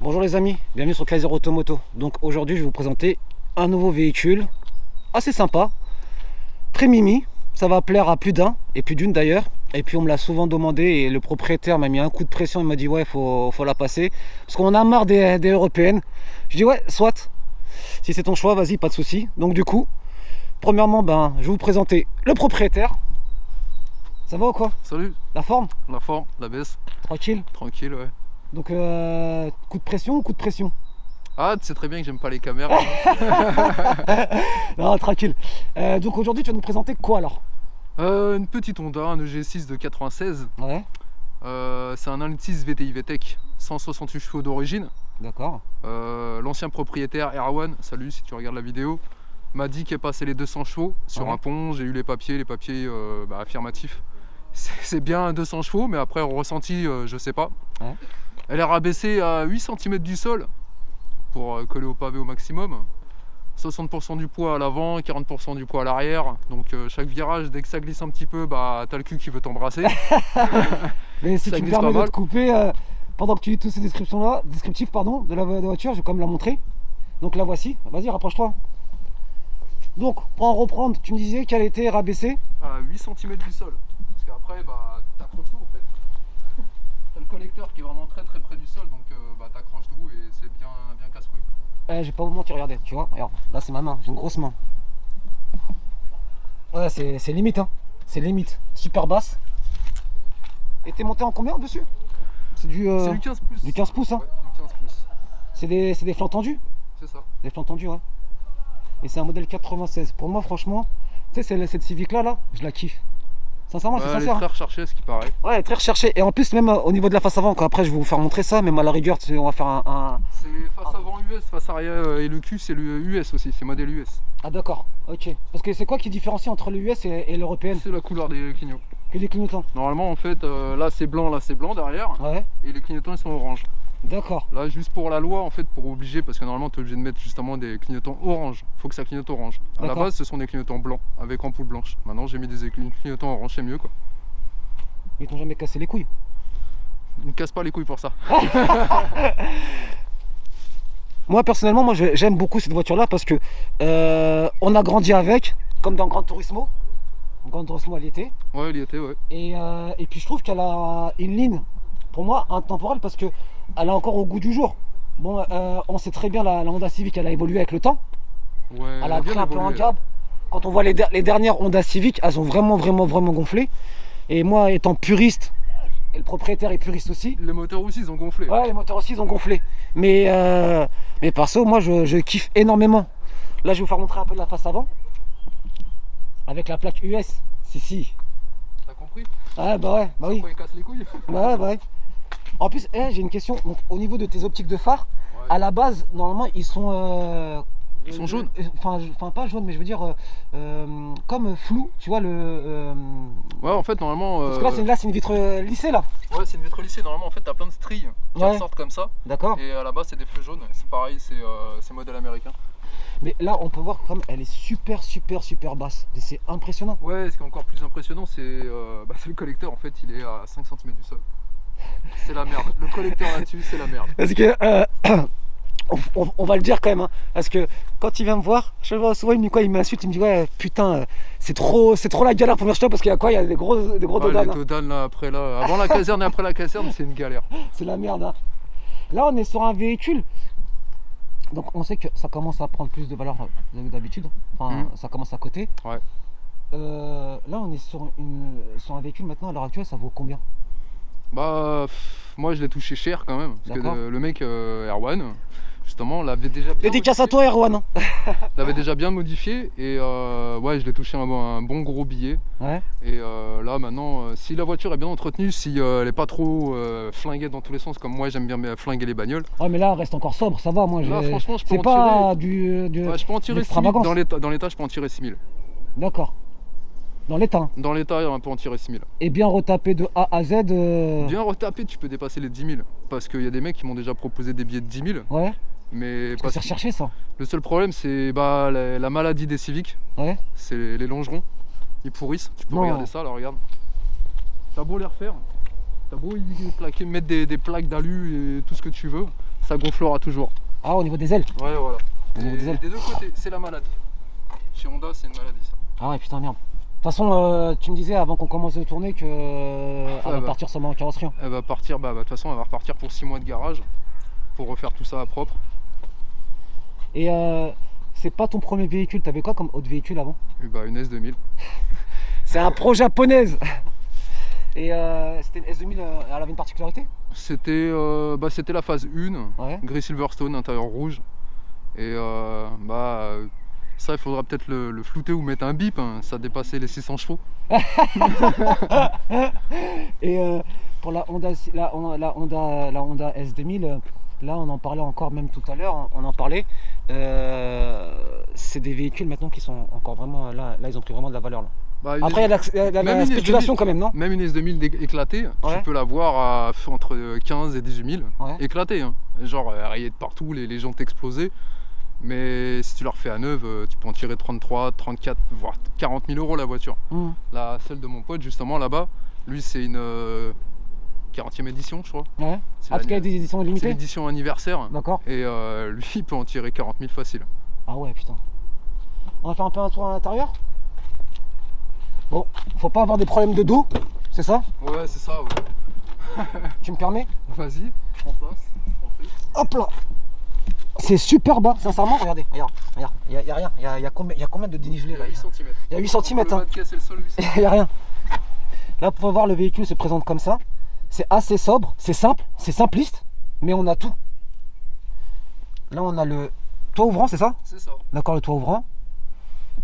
Bonjour les amis, bienvenue sur Kaiser Automoto. Donc aujourd'hui je vais vous présenter un nouveau véhicule assez sympa, très mimi, ça va plaire à plus d'un et plus d'une d'ailleurs. Et puis on me l'a souvent demandé et le propriétaire m'a mis un coup de pression, il m'a dit ouais faut la passer parce qu'on en a marre des européennes. Je dis ouais soit, si c'est ton choix vas-y, pas de souci. Donc du coup, premièrement je vais vous présenter le propriétaire. Ça va ou quoi? Salut. La forme, la baisse. Tranquille. Tranquille, ouais. Donc coup de pression ou coup de pression? Ah, tu sais très bien que j'aime pas les caméras. Non, tranquille. Donc aujourd'hui tu vas nous présenter quoi alors? Une petite Honda, un EG6 de 96. Ouais. C'est un 1.6 VTI VTEC, 168 chevaux d'origine. D'accord. L'ancien propriétaire Erwan, salut si tu regardes la vidéo, m'a dit qu'il est passé les 200 chevaux sur un pont. J'ai eu les papiers affirmatifs. C'est bien 200 chevaux, mais après ressenti, je sais pas. Ouais. Elle est rabaissée à 8 cm du sol pour coller au pavé au maximum. 60% du poids à l'avant, 40% du poids à l'arrière. Donc chaque virage, dès que ça glisse un petit peu, t'as le cul qui veut t'embrasser. Mais si tu me permets de te couper, pendant que tu lis tous ces descriptifs de la voiture, je vais quand même la montrer. Donc la voici, vas-y rapproche-toi. Donc pour en reprendre, tu me disais qu'elle était rabaissée à 8 cm du sol. Parce qu'après, t'accroches tout en fait. T'as le collecteur qui est vraiment très près du sol, donc t'accroches tout et c'est bien casse-couille. Je vais pas vous mentir, regardez, tu vois, regarde, là c'est ma main, j'ai une grosse main. Ouais, c'est limite, hein. C'est limite, super basse. Et t'es monté en combien dessus? C'est du 15 pouces. Du 15 pouces, hein. Ouais, du 15 pouces. C'est des flancs tendus? C'est ça. Des flancs tendus, ouais. Et c'est un modèle 96. Pour moi, franchement, tu sais, cette Civic là, je la kiffe. Sincèrement, c'est sincère. Elle est très recherchée, ce qui paraît. Ouais, elle est très recherchée. Et en plus, même au niveau de la face avant, après je vais vous faire montrer ça, même à la rigueur, on va faire un... C'est face avant US, face arrière, et le cul c'est le US aussi, c'est modèle US. Ah d'accord, ok. Parce que c'est quoi qui différencie entre le US et l'européenne? C'est la couleur des clignotants. Que des clignotants. Normalement, en fait, là c'est blanc derrière. Ouais. Et les clignotants ils sont orange. D'accord. Là, juste pour la loi, en fait, pour obliger, parce que normalement tu es obligé de mettre justement des clignotants orange. Il faut que ça clignote orange. À la base, ce sont des clignotants blancs avec ampoule blanche. Maintenant, j'ai mis des clignotants orange, c'est mieux quoi. Ils t'ont jamais cassé les couilles? Ils ne cassent pas les couilles pour ça. Moi personnellement, j'aime beaucoup cette voiture là parce que on a grandi avec, comme dans Gran Turismo. Gran Turismo elle y était. Ouais, elle y était, ouais. Et puis je trouve qu'elle a une ligne, pour moi, intemporelle parce que elle est encore au goût du jour. Bon, on sait très bien la Honda Civic, elle a évolué avec le temps. Ouais, elle a pris un peu en gab. Quand on voit les dernières Honda Civic, elles ont vraiment gonflé. Et moi, étant puriste, et le propriétaire est puriste aussi. Les moteurs aussi, ils ont gonflé. Ouais, les moteurs aussi, ils ont gonflé. Mais perso, moi, je kiffe énormément. Là, je vais vous faire montrer un peu de la face avant. Avec la plaque US. Si. T'as compris? Ouais, oui. Pourquoi ils cassent les couilles? Ouais. En plus, j'ai une question. Donc, au niveau de tes optiques de phare, à la base, normalement, ils sont... Ils sont jaunes. Enfin pas jaunes, mais je veux dire comme flou, tu vois Ouais, en fait normalement. Parce que là c'est une vitre lissée là. Ouais, c'est une vitre lissée. Normalement en fait t'as plein de stries qui ressortent comme ça. D'accord. Et à la base c'est des feux jaunes. C'est pareil, c'est modèle américain. Mais là on peut voir comme elle est super basse. C'est impressionnant. Ouais, ce qui est encore plus impressionnant c'est le collecteur en fait il est à 5 cm du sol. C'est la merde. Le collecteur là-dessus c'est la merde. Parce que on va le dire quand même, hein, parce que quand il vient me voir, je vois souvent il me dit quoi, il m'insulte, il me dit ouais putain c'est trop la galère pour venir chez toi parce qu'il y a quoi, il y a des gros dodanes. Les dodanes là après là, avant la caserne et après la caserne c'est une galère. C'est la merde. Hein. Là on est sur un véhicule, donc on sait que ça commence à prendre plus de valeur d'habitude, enfin ça commence à coter. Ouais. Là on est sur un véhicule maintenant à l'heure actuelle, ça vaut combien? Moi je l'ai touché cher quand même, parce que le mec Erwan justement l'avait déjà bien dédicace à toi Erwan. L'avait déjà bien modifié et ouais je l'ai touché un bon gros billet. Ouais. Et là maintenant si la voiture est bien entretenue, si elle est pas trop flinguée dans tous les sens comme moi j'aime bien flinguer les bagnoles. Ouais mais là elle reste encore sobre, ça va moi. Là franchement je peux en tirer. C'est pas du ouais, je peux en tirer 6 000, dans l'état je peux en tirer 6 000. D'accord. Dans l'état. Hein. Dans l'état, on peut en tirer 6 000. Et bien retapé de A à Z. Bien retapé, tu peux dépasser les 10 000. Parce qu'il y a des mecs qui m'ont déjà proposé des billets de 10 000. Ouais. Mais c'est recherché ça. Le seul problème, c'est la maladie des civiques. Ouais. C'est les longerons. Ils pourrissent. Tu peux regarder ça, là, regarde. T'as beau les refaire. T'as beau mettre des plaques d'alu et tout ce que tu veux. Ça gonflera toujours. Ah, au niveau des ailes. Ouais, voilà. Des deux côtés, c'est la maladie. Chez Honda, c'est une maladie, ça. Ah ouais, putain, merde. De toute façon, tu me disais avant qu'on commence de tourner que elle va partir seulement en carrosserie. Elle va partir, de toute façon, elle va repartir pour 6 mois de garage pour refaire tout ça à propre. Et c'est pas ton premier véhicule, t'avais quoi comme autre véhicule avant? Une S2000. C'est un pro japonaise. Et c'était une S2000, elle avait une particularité? C'était la phase 1, gris Silverstone, intérieur rouge. Et ça, il faudra peut-être le flouter ou mettre un bip, hein. Ça dépassait les 600 chevaux. Et pour la Honda S2000, là on en parlait encore même tout à l'heure, on en parlait. C'est des véhicules maintenant qui sont encore vraiment, là ils ont pris vraiment de la valeur. Là. Après il y a la spéculation quand même, non? Même une S2000 éclatée, tu peux la voir entre 15 et 18 000, éclatée. Hein. Genre rayée de partout, les jantes explosées. Mais si tu la refais à neuve, tu peux en tirer 33, 34, voire 40 000 euros la voiture. Là, celle de mon pote, justement, là-bas, lui, c'est une 40e édition, je crois. Ouais. Parce qu'il y a des éditions limitées? C'est l'édition anniversaire. D'accord. Et lui, il peut en tirer 40 000 facile. Ah ouais, putain. On va faire un peu un tour à l'intérieur. Bon, faut pas avoir des problèmes de dos, c'est ça? Ouais, c'est ça, ouais. Tu me permets? Vas-y, prends place. Hop là. C'est super bas, sincèrement, regardez, regarde, il y a rien, il y a combien de dénivelé là? 8 cm. Il y a 8 cm, hein. Il y a rien. Là, pour voir, le véhicule se présente comme ça. C'est assez sobre, c'est simple, c'est simpliste, mais on a tout. Là, on a le toit ouvrant, c'est ça? C'est ça. D'accord, le toit ouvrant.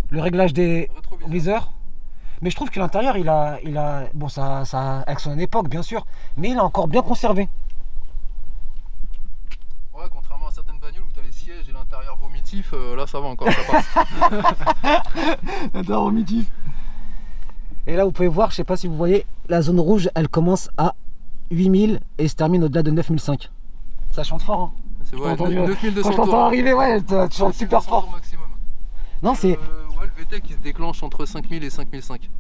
Le réglage des viseurs. Mais je trouve que l'intérieur, il a, bon, ça avec son époque, bien sûr, mais il a encore bien conservé. Ouais, contrairement à certaines bagnoles où tu as les sièges et l'intérieur vomitif, là ça va encore, ça passe. L'intérieur vomitif. Et là vous pouvez voir, je sais pas si vous voyez, la zone rouge elle commence à 8000 et se termine au-delà de 9005. Ça chante fort, hein. C'est vrai, 9200 quand t'entends arriver, ouais, tu chantes super fort. Maximum. Non, c'est. Ouais, le VTEC il se déclenche entre 5000 et 5005.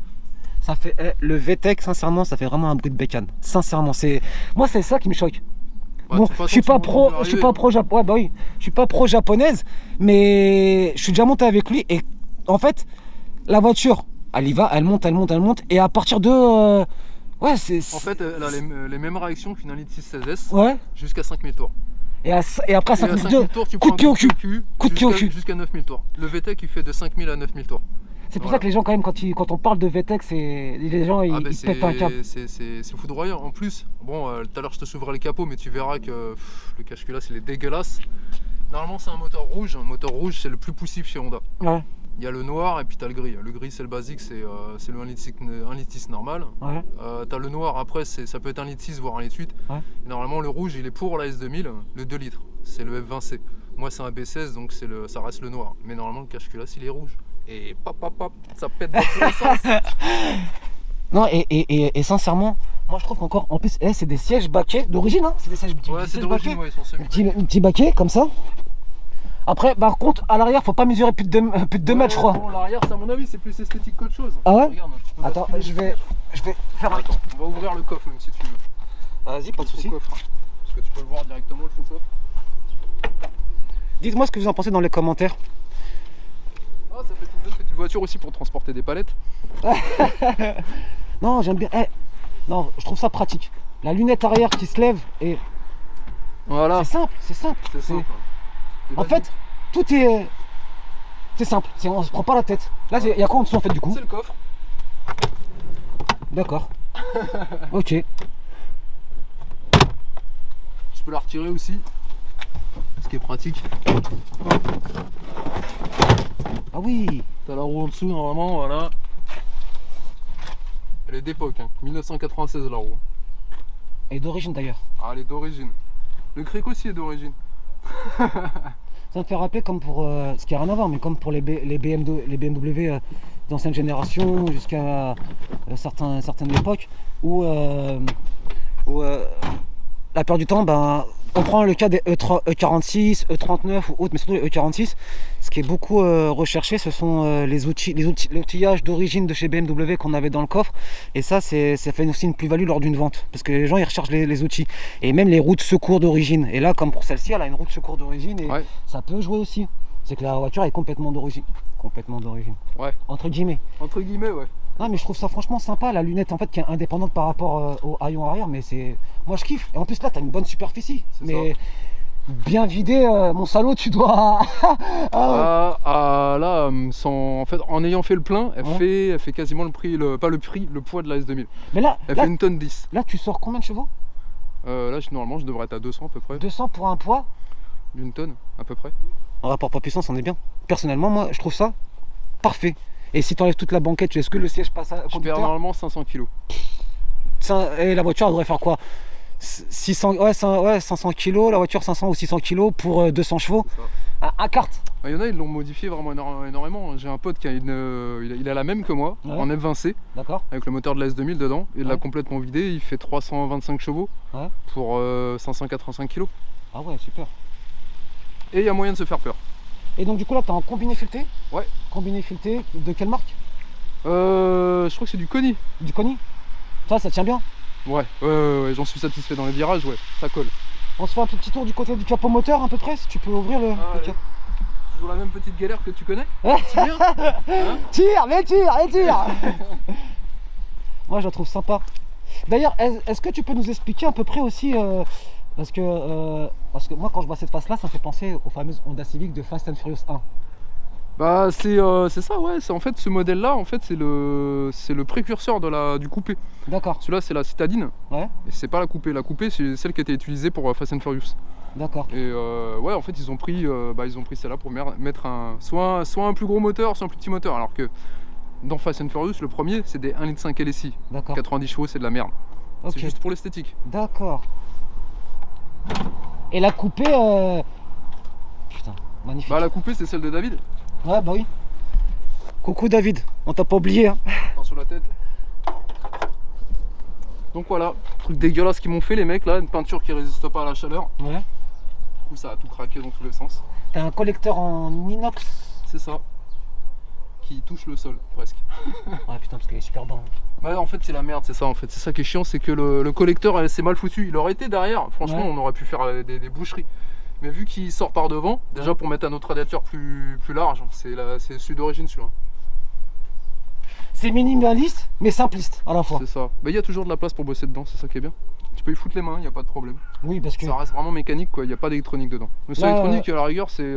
Ça fait. Le VTEC, sincèrement, ça fait vraiment un bruit de bécane. Sincèrement, c'est. Moi, c'est ça qui me choque. Ouais, bon, je suis pas pro ouais, bah oui, je suis pas pro japonaise, mais je suis déjà monté avec lui et en fait, la voiture, elle y va, elle monte, et à partir de, ouais, c'est. En fait, elle a les mêmes réactions qu'une 1.6 16S, ouais, jusqu'à 5000 tours. Et après 5000 tours, tu coup de pied au cul, jusqu'à 9000 tours. Le VTEC il fait de 5000 à 9000 tours. C'est pour ça que les gens, quand même, quand on parle de VTEC, les gens ils pètent un câble. C'est foudroyant. En plus, bon, tout à l'heure je te s'ouvrais le capot, mais tu verras que le cache-culasse il est dégueulasse. Normalement, c'est un moteur rouge. Un moteur rouge, c'est le plus poussif chez Honda. Ouais. Il y a le noir et puis tu as le gris. Le gris, c'est le basique, c'est le 1,6 litre normal. Ouais. Tu as le noir, après, ça peut être 1,6 litre voire 1,8 litre. Ouais. Et normalement, le rouge, il est pour la S2000, le 2 litres. C'est le F20C. Moi, c'est un B16, donc ça reste le noir. Mais normalement, le cache-culasse, il est rouge. Et pop, ça pète dans tous les sens. Non, et sincèrement, moi je trouve qu'encore, en plus, c'est des sièges baquets d'origine, hein. C'est des sièges baquets. Ouais, c'est d'origine, ouais, ils sont semi. Petit baquet, comme ça. Après, par contre, à l'arrière, faut pas mesurer plus de 2 mètres, je crois. Bon, l'arrière, à mon avis, c'est plus esthétique qu'autre chose. Ah ouais? Regarde, attends, je vais faire un. Attends, on va ouvrir le coffre, même si tu veux. Vas-y, pas de soucis. Parce que tu peux le voir directement, le faux coffre. Dites-moi ce que vous en pensez dans les commentaires. Ah, ça fait une bonne petite voiture aussi pour transporter des palettes. Non, j'aime bien. Non, je trouve ça pratique. La lunette arrière qui se lève et. Voilà. C'est simple. En fait, tout est. C'est simple. On se prend pas la tête. Là, il y a quoi en dessous en fait du coup? C'est le coffre. D'accord. Ok. Je peux la retirer aussi. Ce qui est pratique. Ah oui. T'as la roue en dessous normalement, voilà. Elle est d'époque, hein. 1996 la roue. Elle est d'origine d'ailleurs. Ah, elle est d'origine. Le cric aussi est d'origine. Ça me fait rappeler comme pour ce qui n'a rien à voir, mais comme pour les BMW d'ancienne génération jusqu'à certaines époques où, la plupart du temps, ben, on prend le cas des E46, E39 ou autres, mais surtout les E46. Ce qui est beaucoup recherché, ce sont l'outillage d'origine de chez BMW qu'on avait dans le coffre. Et ça fait aussi une plus-value lors d'une vente. Parce que les gens, ils recherchent les outils. Et même les roues de secours d'origine. Et là, comme pour celle-ci, elle a une roue de secours d'origine. Et ça peut jouer aussi. C'est que la voiture est complètement d'origine. Complètement d'origine. Ouais. Entre guillemets. Entre guillemets, ouais. Non, mais je trouve ça franchement sympa, la lunette en fait qui est indépendante par rapport au haillon arrière, mais c'est. Moi je kiffe. Et en plus là t'as une bonne superficie. Mais ça. Bien vidé, mon salaud, tu dois. Là, en fait, en ayant fait le plein, elle fait quasiment le poids de la S2000. Mais là, elle fait 1 tonne 10. Là tu sors combien de chevaux? Là normalement je devrais être à 200 à peu près. 200 pour un poids d'une tonne à peu près. En rapport poids-puissance on est bien. Personnellement moi je trouve ça parfait. Et si tu enlèves toute la banquette, est-ce que le siège passe à conducteur? Je perds normalement 500 kg. Et la voiture elle devrait faire quoi? 500 kg, la voiture 500 ou 600 kg pour 200 chevaux à carte. Il y en a, ils l'ont modifié vraiment énormément. J'ai un pote qui a il a la même que moi, en F20C, avec le moteur de la S2000 dedans. Il l'a complètement vidé, il fait 325 chevaux pour 585 kg. Ah ouais, super. Et il y a moyen de se faire peur. Et donc du coup là tu es en combiné fileté? Ouais. Combiné fileté de quelle marque? Je crois que c'est du Koni. Du Koni? Ça tient bien? Ouais, j'en suis satisfait dans les virages, ça colle. On se fait un petit tour du côté du capot moteur à peu près, si tu peux ouvrir le capot. Toujours la même petite galère que tu connais. Tire, tire. Moi je la trouve sympa. D'ailleurs, est-ce que tu peux nous expliquer à peu près aussi parce que moi quand je vois cette face là, ça me fait penser aux fameuses Honda Civic de Fast and Furious 1. Bah c'est ça, ouais. C'est en fait ce modèle là, en fait c'est le précurseur du coupé. D'accord. Celui-là c'est la citadine. Ouais. Et c'est pas la coupé. La coupé c'est celle qui a été utilisée pour Fast and Furious. D'accord. Et ouais, en fait ils ont pris celle-là pour mettre soit un plus gros moteur, soit un plus petit moteur. Alors que dans Fast and Furious, le premier c'est des 1,5 L LSI. D'accord. 90 chevaux, c'est de la merde. Okay. C'est juste pour l'esthétique. D'accord. Et la coupée, putain, magnifique. Bah la coupée c'est celle de David. Ouais, bah oui. Coucou David, on t'a pas oublié. Hein. Sur la tête. Donc voilà, truc dégueulasse qu'ils m'ont fait les mecs là, une peinture qui résiste pas à la chaleur. Ouais. Du coup ça a tout craqué dans tous les sens. T'as un collecteur en inox. C'est ça. Qui touche le sol presque. Ouais putain parce qu'il est super bon. Bah en fait c'est la merde, c'est ça en fait. C'est ça qui est chiant, c'est que le collecteur c'est mal foutu. Il aurait été derrière, franchement on aurait pu faire des boucheries. Mais vu qu'il sort par devant, déjà pour mettre un autre radiateur plus large, c'est celui d'origine celui-là. C'est minimaliste mais simpliste à la fois. C'est ça. Mais il y a toujours de la place pour bosser dedans, c'est ça qui est bien. Tu peux y foutre les mains, il n'y a pas de problème. Oui parce que... Ça reste vraiment mécanique quoi, il n'y a pas d'électronique dedans. Le seul électronique à la rigueur c'est...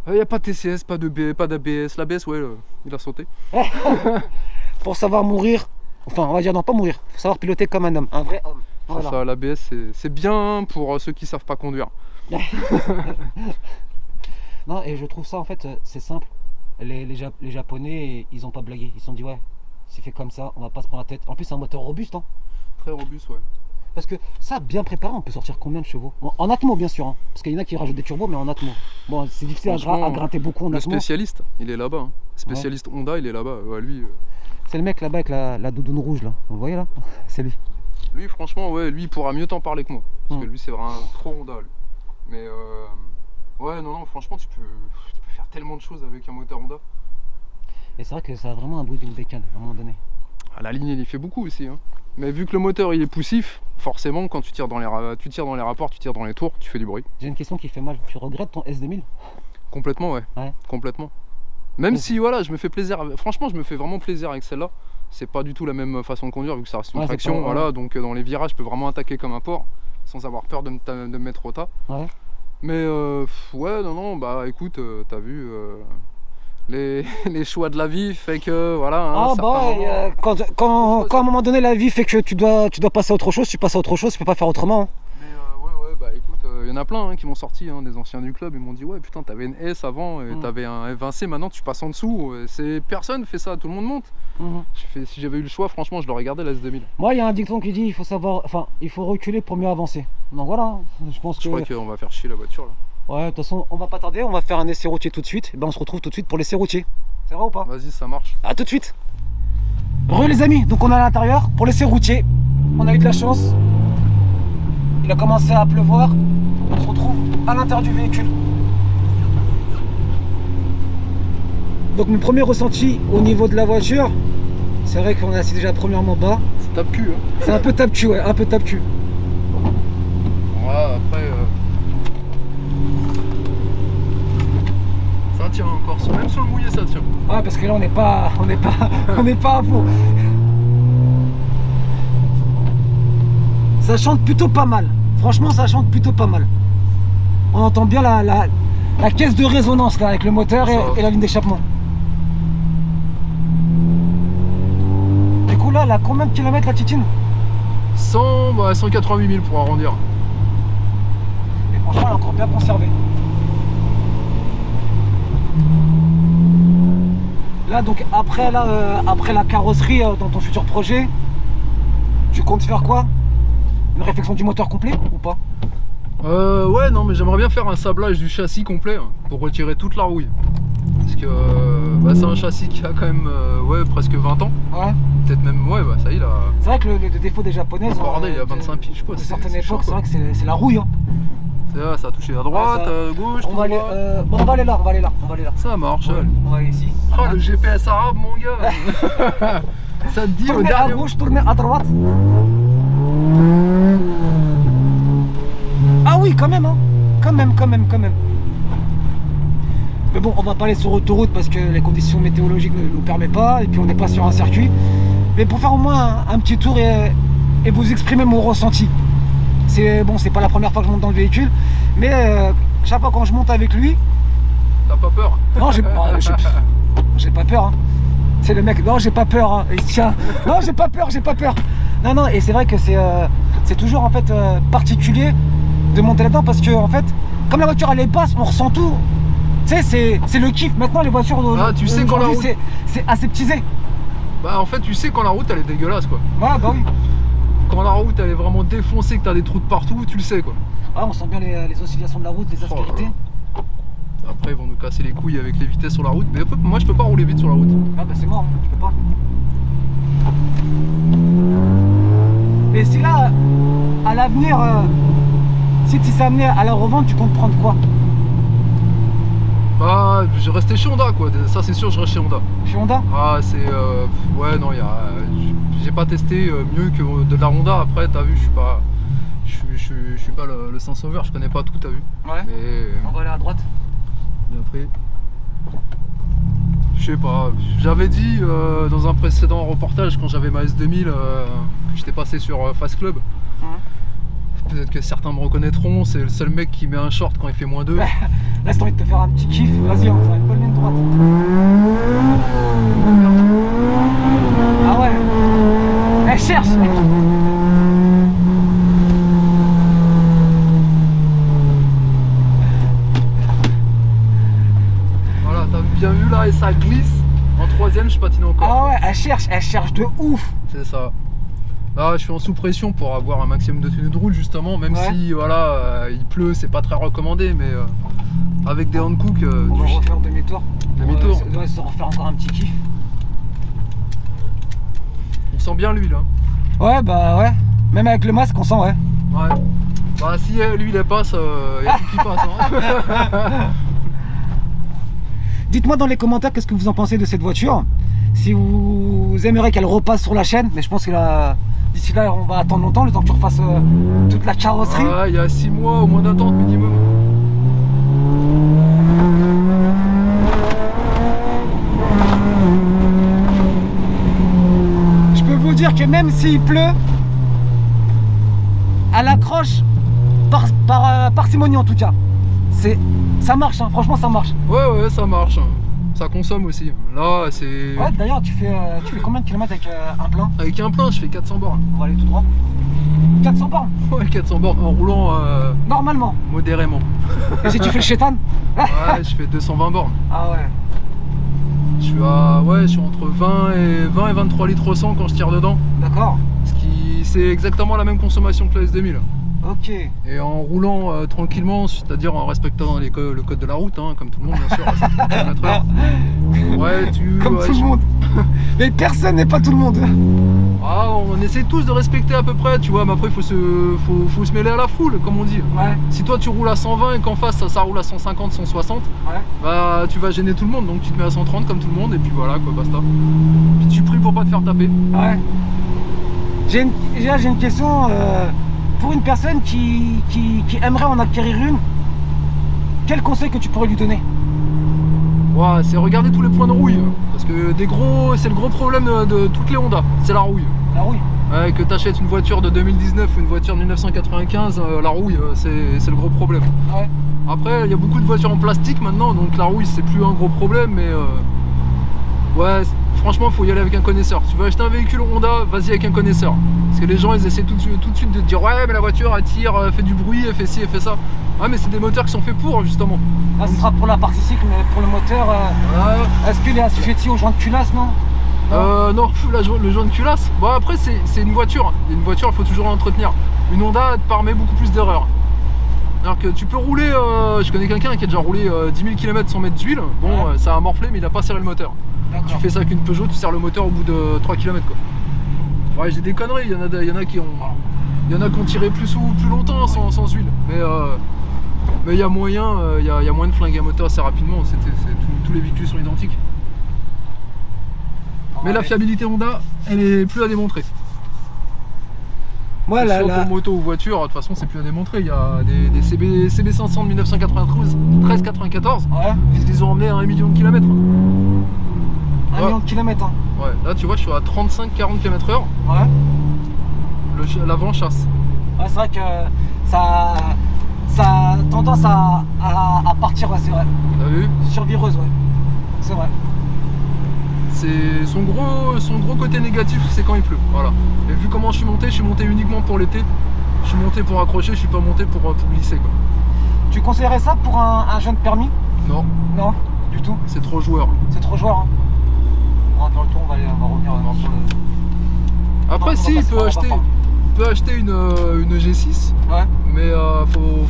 il n'y a pas de TCS, pas d'ABS. L'ABS ouais, il a sauté. Pour savoir mourir, enfin on va dire non pas mourir, faut savoir piloter comme un homme, un vrai homme. Voilà. Ça, l'ABS c'est bien pour ceux qui savent pas conduire. Non et je trouve ça en fait c'est simple. Les Japonais ils ont pas blagué, ils se sont dit ouais c'est fait comme ça, on va pas se prendre la tête. En plus c'est un moteur robuste hein. Très robuste ouais. Parce que ça bien préparé on peut sortir combien de chevaux? Bon, en atmo bien sûr hein, parce qu'il y en a qui rajoutent des turbos mais en atmo. Bon c'est difficile à grinter beaucoup en atmo. Le spécialiste il est là-bas hein. Spécialiste Honda il est là-bas, lui. C'est le mec là-bas avec la doudoune rouge là, vous le voyez là? C'est lui. Lui franchement ouais, lui il pourra mieux t'en parler que moi. Parce que lui c'est vraiment trop Honda lui. Mais ouais non franchement tu peux faire tellement de choses avec un moteur Honda. Et c'est vrai que ça a vraiment un bruit d'une bécane à un moment donné. La ligne il y fait beaucoup aussi hein. Mais vu que le moteur il est poussif, forcément quand tu tires dans les rapports, tu tires dans les tours, tu fais du bruit. J'ai une question qui fait mal, tu regrettes ton S2000? Complètement ouais. Complètement. Même si voilà je me fais plaisir, franchement je me fais vraiment plaisir avec celle-là. C'est pas du tout la même façon de conduire vu que ça reste une traction, voilà, donc dans les virages je peux vraiment attaquer comme un porc sans avoir peur de me mettre au tas. Mais ouais non bah écoute t'as vu les choix de la vie fait que voilà hein, quand à un moment donné la vie fait que tu dois passer à autre chose, tu passes à autre chose, tu peux pas faire autrement hein. Mais ouais bah écoute y en a plein hein, qui m'ont sorti des anciens du club, ils m'ont dit ouais putain t'avais une S avant et t'avais un F20C, maintenant tu passes en dessous, personne fait ça, tout le monde monte. Si j'avais eu le choix franchement je l'aurais gardé la S2000. Moi il y a un dicton qui dit il faut reculer pour mieux avancer. Donc voilà, je crois qu'on va faire chier la voiture là. Ouais, de toute façon, on va pas tarder, on va faire un essai routier tout de suite. Et ben on se retrouve tout de suite pour l'essai routier. C'est vrai ou pas? Vas-y, ça marche. A tout de suite. Les amis, donc on est à l'intérieur pour l'essai routier. On a eu de la chance. Il a commencé à pleuvoir. On se retrouve à l'intérieur du véhicule. Donc mon premier ressenti au niveau de la voiture, c'est vrai qu'on est assis déjà premièrement bas. C'est tape-cul, hein. C'est un peu tape-cul, ouais, un peu tape-cul. Ouais, après... ça tient encore, même sur le mouillé ça tient. Ouais, parce que là on n'est pas à fond. Ça chante plutôt pas mal. Franchement, ça chante plutôt pas mal. On entend bien la caisse de résonance là avec le moteur et la ligne d'échappement. Du coup là, elle a combien de kilomètres la Titine? 188 000 pour arrondir. Et franchement, elle est encore bien conservée. Là donc après la carrosserie dans ton futur projet, tu comptes faire quoi? Une réflexion du moteur complet ou pas? Ouais, non mais j'aimerais bien faire un sablage du châssis complet hein, pour retirer toute la rouille. Parce que c'est un châssis qui a quand même ouais, presque 20 ans. Ouais. Peut-être même, ouais, ça y est là. C'est vrai que le défaut des japonaises, bordel, il y a 25 piges quoi. De certaines époques, c'est vrai que c'est la rouille. Hein. Ça a touché à droite, à gauche, on va aller, bon, on va aller là. Ça marche. Ouais, on va aller ici. Oh, le GPS arabe, mon gars. Ça te dit tournez au dernier... à gauche, tournez à droite. Ah oui, quand même, hein. Quand même. Mais bon, on va pas aller sur autoroute parce que les conditions météorologiques ne nous permettent pas et puis on n'est pas sur un circuit. Mais pour faire au moins un petit tour et vous exprimer mon ressenti. C'est bon, c'est pas la première fois que je monte dans le véhicule, mais chaque fois quand je monte avec lui... T'as pas peur? Non, j'ai pas peur. Hein. C'est le mec, non, j'ai pas peur. Hein. Et tiens, non, j'ai pas peur. Non, et c'est vrai que c'est toujours en fait particulier de monter là-dedans parce que en fait, comme la voiture elle est basse, on ressent tout. Tu sais, c'est le kiff. Maintenant, les voitures tu sais quand la route... c'est aseptisé. Bah en fait, tu sais quand la route elle est dégueulasse quoi. Ouais, bah oui. Quand la route elle est vraiment défoncée, que t'as des trous de partout, tu le sais quoi. Ah, on sent bien les oscillations de la route, les aspérités. Après ils vont nous casser les couilles avec les vitesses sur la route, mais moi je peux pas rouler vite sur la route. Ah bah c'est mort, hein. Je peux pas. Et si là, à l'avenir, si tu s'amenais à la revente, tu comptes prendre quoi? Bah je restais chez Honda quoi, ça c'est sûr, je reste chez Honda. Chez Honda? Ah c'est... ouais non, j'ai pas testé mieux que de la Honda. Après t'as vu, je suis pas le Saint-Sauveur, je connais pas tout, t'as vu. Ouais. Mais... on va aller à droite. Bien pris. Je sais pas, j'avais dit dans un précédent reportage quand j'avais ma S2000 que j'étais passé sur Fast Club. Peut-être que certains me reconnaîtront, c'est le seul mec qui met un short quand il fait -2. Là si t'as envie de te faire un petit kiff, vas-y, on va faire une bonne ligne droite. Ah ouais. Elle cherche. Voilà, t'as bien vu là, et ça glisse. En troisième, je patine encore. Ah ouais, elle cherche de ouf. C'est ça. Là, je suis en sous pression pour avoir un maximum de tenue de route justement, même si voilà, il pleut, c'est pas très recommandé, mais avec des handcooks, on va refaire demi-tour. Demi-tour. On va se refaire encore un petit kiff. On sent bien l'huile. Hein. Ouais, bah ouais. Même avec le masque, on sent, ouais. Ouais. Bah si l'huile elle passe, il y a tout qui passe. Hein. Dites-moi dans les commentaires qu'est-ce que vous en pensez de cette voiture. Si vous aimeriez qu'elle repasse sur la chaîne, mais je pense que là, d'ici là, on va attendre longtemps le temps que tu refasses toute la carrosserie. Ouais, il y a 6 mois au moins d'attente minimum. Je peux vous dire que même s'il pleut, elle accroche par parcimonie en tout cas. Ça marche, hein, franchement ça marche. Ouais, ça marche. Ça consomme aussi. Là, c'est... Ouais, d'ailleurs, tu fais combien de kilomètres avec un plein? Avec un plein, je fais 400 bornes. On va aller tout droit. 400 bornes? Ouais, 400 bornes en roulant... normalement? Modérément. Et si tu fais le chétan? Ouais, je fais 220 bornes. Ah ouais. Je suis entre 20 et 23 litres au 100 quand je tire dedans. D'accord. C'est exactement la même consommation que la S2000. Ok. Et en roulant tranquillement, c'est-à-dire en respectant le code de la route, hein, comme tout le monde bien sûr, à 50 km/h. Ouais, Comme tout le monde. Mais personne n'est pas tout le monde. Ah, on essaie tous de respecter à peu près, tu vois, mais après il faut se mêler à la foule, comme on dit. Ouais. Si toi tu roules à 120 et qu'en face ça roule à 150, 160, Ouais. bah tu vas gêner tout le monde, donc tu te mets à 130 comme tout le monde et puis voilà quoi, basta. Puis tu pries pour pas te faire taper. Ouais. J'ai une question pour une personne qui aimerait en acquérir une. Quel conseil que tu pourrais lui donner? Ouais, c'est regarder tous les points de rouille, parce que c'est le gros problème de toutes les Honda, c'est la rouille. La rouille. Ouais, que tu achètes une voiture de 2019 ou une voiture de 1995, la rouille, c'est le gros problème. Ouais. Après, il y a beaucoup de voitures en plastique maintenant, donc la rouille, c'est plus un gros problème, mais ouais, franchement, il faut y aller avec un connaisseur. Si tu veux acheter un véhicule Honda, vas-y avec un connaisseur. Parce que les gens, ils essaient tout de suite de te dire ouais, mais la voiture, elle tire, elle fait du bruit, elle fait ci, elle fait ça. Ouais, mais c'est des moteurs qui sont faits pour, justement. Là, ce sera pour la partie cycle, mais pour le moteur, est-ce qu'il est assujetti aux joints de culasse, non? Non, le joint de culasse. Bon, après, c'est une voiture. Une voiture, il faut toujours l'entretenir. Une Honda, elle te permet beaucoup plus d'erreurs. Alors que tu peux rouler, je connais quelqu'un qui a déjà roulé 10 000 km sans mettre d'huile. Bon, ouais. Ça a morflé, mais il n'a pas serré le moteur. Tu fais ça avec une Peugeot, tu serres le moteur au bout de 3 km quoi. Ouais, j'ai des conneries, il y en a qui ont tiré plus longtemps sans huile. Mais il y a moyen, il y a moyen de flinguer un moteur assez rapidement. Tous les véhicules sont identiques. Mais la fiabilité Honda, elle est plus à démontrer. Ouais, pour moto ou voiture, de toute façon, c'est plus à démontrer. Il y a des CB500 de 1993-94. Ouais. Ils les ont emmenés à 1 million de kilomètres. 1 million de kilomètres. Hein. Ouais, là tu vois, je suis à 35-40 km/h. Ouais. L'avant chasse. Ouais, c'est vrai que ça a tendance à partir, ouais, c'est vrai. T'as vu? Survireuse, ouais. C'est vrai. C'est son gros côté négatif, c'est quand il pleut. Voilà. Et vu comment je suis monté uniquement pour l'été. Je suis monté pour accrocher, je suis pas monté pour glisser quoi. Tu conseillerais ça pour un jeune permis? Non. Non, du tout. C'est trop joueur. C'est trop joueur. Hein. On va faire le tour, on va revenir sur le... Après, si, il peut acheter une G6. Ouais. Mais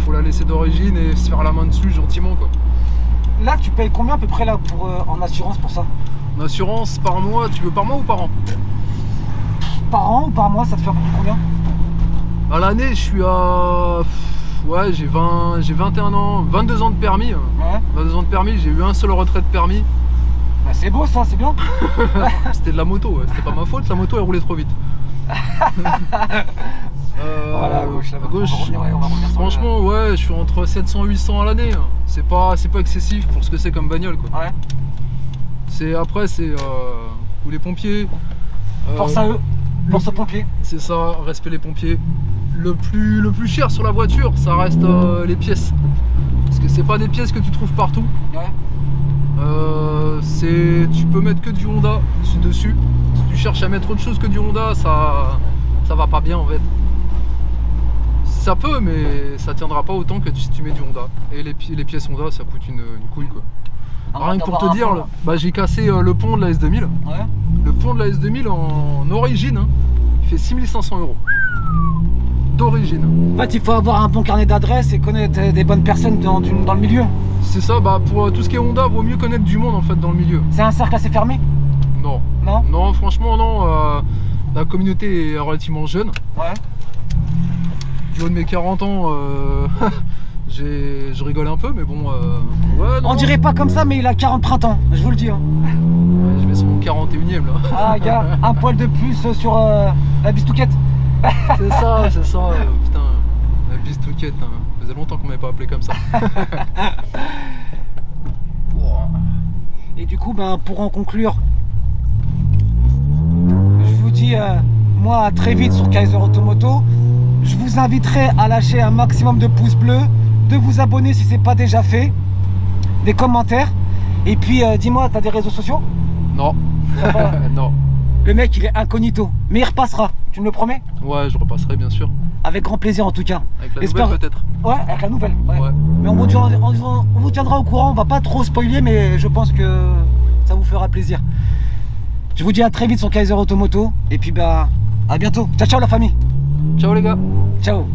faut la laisser d'origine et se faire la main dessus gentiment quoi. Là, tu payes combien à peu près là en assurance pour ça? En assurance par mois, tu veux par mois ou par an? Par an ou par mois, ça te fait à peu près combien? À l'année, je suis à... Ouais, j'ai 21 ans, 22 ans de permis. Ouais. 22 ans de permis, j'ai eu un seul retrait de permis. Bah, c'est beau ça, c'est bien. C'était de la moto, ouais. C'était pas ma faute, la moto elle roulait trop vite. Voilà, à gauche, là-bas. On va revenir franchement, ouais, je suis entre 700 et 800 à l'année. C'est pas excessif pour ce que c'est comme bagnole quoi. Ouais. Après, ou les pompiers. Force à eux, force aux pompiers. C'est ça, respect les pompiers. Le plus cher sur la voiture, ça reste les pièces. Parce que c'est pas des pièces que tu trouves partout. Ouais. Tu peux mettre que du Honda dessus. Si tu cherches à mettre autre chose que du Honda, ça va pas bien en fait. Ça peut, mais ça tiendra pas autant que si tu mets du Honda. Et les pièces Honda, ça coûte une couille quoi. Rien que pour te dire, j'ai cassé le pont de la S2000. Ouais. Le pont de la S2000 en origine, hein, il fait 6500 €. D'origine. En fait, il faut avoir un bon carnet d'adresses et connaître des bonnes personnes dans le milieu. C'est ça, pour tout ce qui est Honda, vaut mieux connaître du monde en fait dans le milieu. C'est un cercle assez fermé? Non. Non? Non, franchement, non. La communauté est relativement jeune. Ouais. Du haut de mes 40 ans, je rigole un peu, mais bon. Ouais, non, on dirait pas comme ça, mais il a 40 printemps, je vous le dis. Hein. Ouais, je vais sur mon 41ème là. Ah, gars, un poil de plus sur la bistouquette. C'est ça, putain, la bistouquette, hein. Ça faisait longtemps qu'on m'avait pas appelé comme ça. Et du coup, pour en conclure, je vous dis, moi, à très vite sur Kaiser Automoto. Je vous inviterai à lâcher un maximum de pouces bleus, de vous abonner si c'est pas déjà fait, des commentaires. Et puis, dis-moi, t'as des réseaux sociaux? Non. Non. Le mec, il est incognito, mais il repassera. Tu me le promets? Ouais, je repasserai bien sûr. Avec grand plaisir en tout cas. Avec la nouvelle peut-être. Ouais, avec la nouvelle. Ouais. Mais on vous tiendra au courant. On va pas trop spoiler, mais je pense que ça vous fera plaisir. Je vous dis à très vite sur Kaiser Automoto. Et puis à bientôt. Ciao ciao la famille. Ciao les gars. Ciao.